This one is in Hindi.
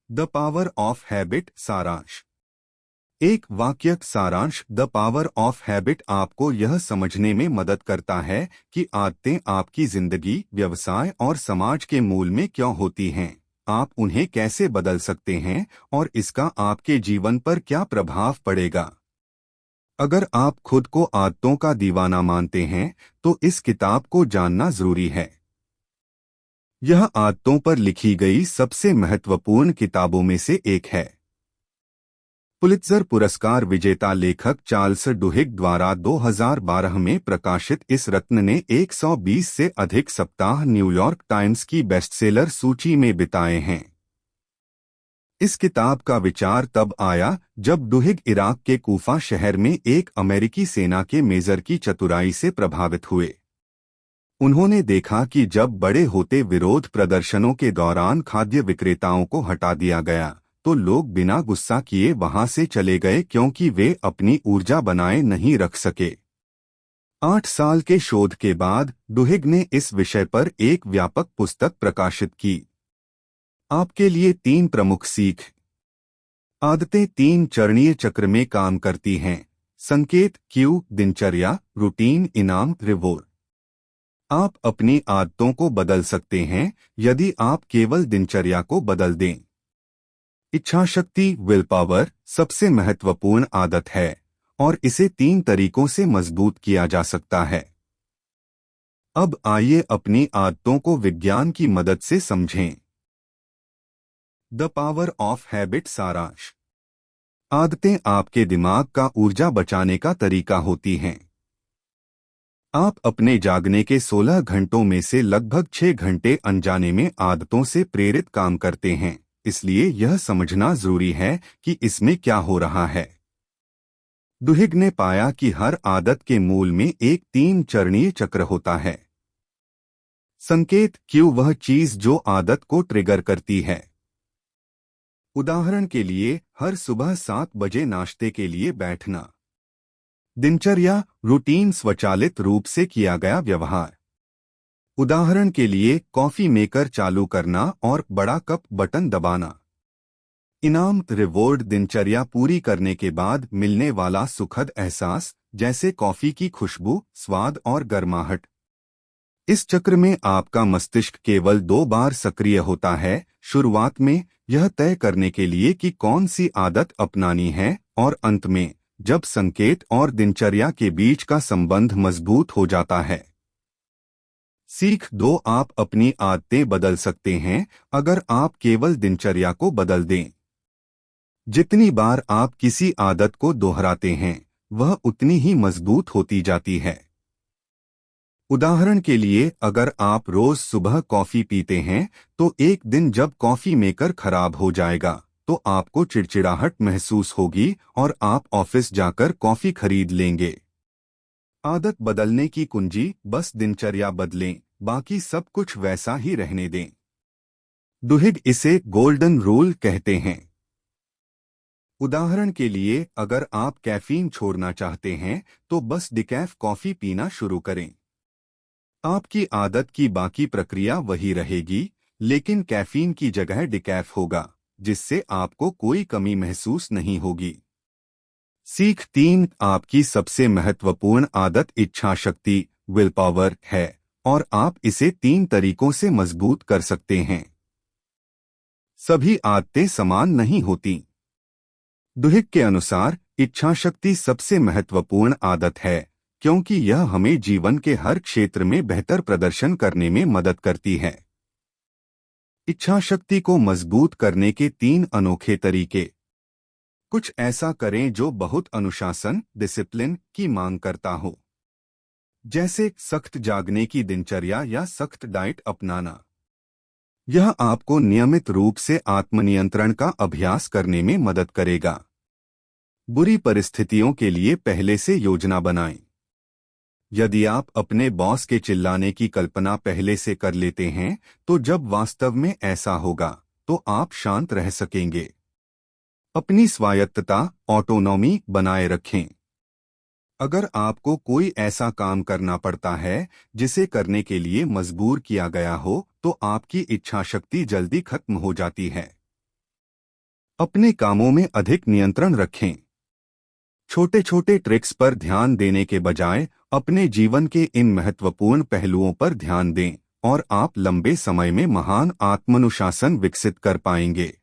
द पावर ऑफ हैबिट सारांश। एक वाक्य सारांश। द पावर ऑफ हैबिट आपको यह समझने में मदद करता है कि आदतें आपकी जिंदगी, व्यवसाय और समाज के मूल में क्यों होती हैं, आप उन्हें कैसे बदल सकते हैं और इसका आपके जीवन पर क्या प्रभाव पड़ेगा। अगर आप खुद को आदतों का दीवाना मानते हैं तो इस किताब को जानना जरूरी है। यह आदतों पर लिखी गई सबसे महत्वपूर्ण किताबों में से एक है। पुलित्जर पुरस्कार विजेता लेखक चार्ल्स डुहिग द्वारा 2012 में प्रकाशित इस रत्न ने 120 से अधिक सप्ताह न्यूयॉर्क टाइम्स की बेस्टसेलर सूची में बिताए हैं। इस किताब का विचार तब आया जब डुहिग इराक के कूफा शहर में एक अमेरिकी सेना के मेजर की चतुराई से प्रभावित हुए। उन्होंने देखा कि जब बड़े होते विरोध प्रदर्शनों के दौरान खाद्य विक्रेताओं को हटा दिया गया तो लोग बिना गुस्सा किए वहां से चले गए क्योंकि वे अपनी ऊर्जा बनाए नहीं रख सके। 8 साल के शोध के बाद डुहिग ने इस विषय पर एक व्यापक पुस्तक प्रकाशित की। आपके लिए 3 प्रमुख सीख। आदतें 3 चरणीय चक्र में काम करती हैं। संकेत, क्यू, दिनचर्या, रूटीन, इनाम, रिवॉर्ड। आप अपनी आदतों को बदल सकते हैं यदि आप केवल दिनचर्या को बदल दें। इच्छाशक्ति, विल पावर, सबसे महत्वपूर्ण आदत है और इसे 3 तरीकों से मजबूत किया जा सकता है। अब आइए अपनी आदतों को विज्ञान की मदद से समझें। द पावर ऑफ हैबिट सारांश। आदतें आपके दिमाग का ऊर्जा बचाने का तरीका होती हैं। आप अपने जागने के 16 घंटों में से लगभग 6 घंटे अनजाने में आदतों से प्रेरित काम करते हैं, इसलिए यह समझना जरूरी है कि इसमें क्या हो रहा है। डुहिग ने पाया कि हर आदत के मूल में एक 3 चरणीय चक्र होता है। संकेत, क्यू, वह चीज जो आदत को ट्रिगर करती है। उदाहरण के लिए, हर सुबह 7 बजे नाश्ते के लिए बैठना। दिनचर्या, रूटीन, स्वचालित रूप से किया गया व्यवहार। उदाहरण के लिए, कॉफी मेकर चालू करना और बड़ा कप बटन दबाना। इनाम, रिवॉर्ड, दिनचर्या पूरी करने के बाद मिलने वाला सुखद एहसास, जैसे कॉफी की खुशबू, स्वाद और गर्माहट। इस चक्र में आपका मस्तिष्क केवल 2 बार सक्रिय होता है, शुरुआत में यह तय करने के लिए कि कौन सी आदत अपनानी है और अंत में जब संकेत और दिनचर्या के बीच का संबंध मजबूत हो जाता है। सीख 2, आप अपनी आदतें बदल सकते हैं अगर आप केवल दिनचर्या को बदल दें। जितनी बार आप किसी आदत को दोहराते हैं वह उतनी ही मजबूत होती जाती है। उदाहरण के लिए, अगर आप रोज सुबह कॉफी पीते हैं तो एक दिन जब कॉफी मेकर खराब हो जाएगा तो आपको चिड़चिड़ाहट महसूस होगी और आप ऑफिस जाकर कॉफी खरीद लेंगे। आदत बदलने की कुंजी, बस दिनचर्या बदलें, बाकी सब कुछ वैसा ही रहने दें। डुहिग इसे गोल्डन रूल कहते हैं। उदाहरण के लिए, अगर आप कैफीन छोड़ना चाहते हैं तो बस डिकैफ कॉफी पीना शुरू करें। आपकी आदत की बाकी प्रक्रिया वही रहेगी, लेकिन कैफीन की जगह डिकैफ होगा, जिससे आपको कोई कमी महसूस नहीं होगी। सीख 3, आपकी सबसे महत्वपूर्ण आदत इच्छाशक्ति, विल पावर है और आप इसे 3 तरीकों से मजबूत कर सकते हैं। सभी आदतें समान नहीं होती। डुहिग के अनुसार इच्छाशक्ति सबसे महत्वपूर्ण आदत है क्योंकि यह हमें जीवन के हर क्षेत्र में बेहतर प्रदर्शन करने में मदद करती है। इच्छाशक्ति को मजबूत करने के 3 अनोखे तरीके। कुछ ऐसा करें जो बहुत अनुशासन, डिसिप्लिन की मांग करता हो, जैसे सख्त जागने की दिनचर्या या सख्त डाइट अपनाना। यह आपको नियमित रूप से आत्मनियंत्रण का अभ्यास करने में मदद करेगा। बुरी परिस्थितियों के लिए पहले से योजना बनाएं। यदि आप अपने बॉस के चिल्लाने की कल्पना पहले से कर लेते हैं तो जब वास्तव में ऐसा होगा तो आप शांत रह सकेंगे। अपनी स्वायत्तता, ऑटोनॉमी बनाए रखें। अगर आपको कोई ऐसा काम करना पड़ता है जिसे करने के लिए मजबूर किया गया हो तो आपकी इच्छाशक्ति जल्दी खत्म हो जाती है। अपने कामों में अधिक नियंत्रण रखें। छोटे छोटे ट्रिक्स पर ध्यान देने के बजाय अपने जीवन के इन महत्वपूर्ण पहलुओं पर ध्यान दें और आप लंबे समय में महान आत्मानुशासन विकसित कर पाएंगे।